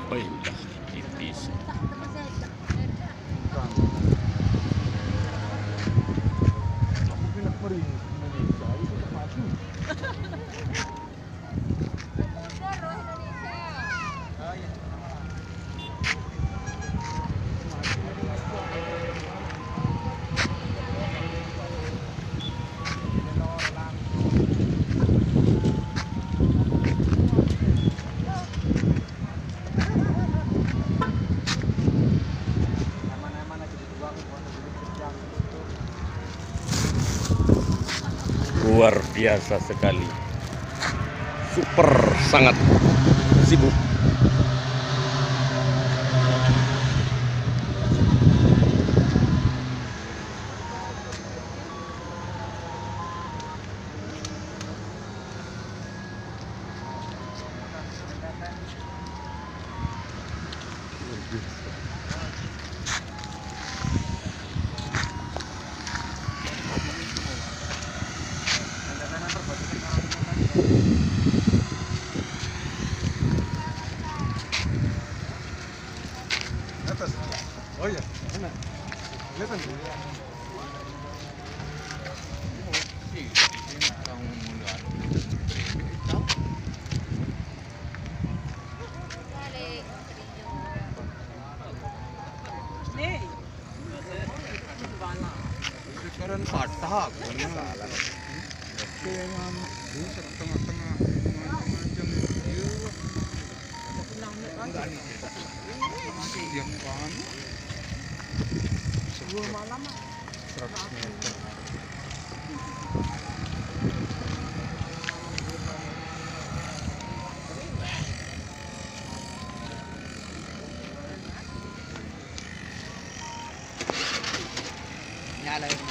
Wih, udah tipis. Aku bilang merinis Indonesia itu tak maju. Mundur loh Indonesia. Oh iya. Luar biasa sekali. Super sangat sibuk. Atas. Oh iya, enak. Kelihatan. Balik. Sekarang patah, salah. Memang buset tengah-tengah macam-macam. Enggak nih. Masih yang kan. Sebelum malam 100 meter. Nyala ini.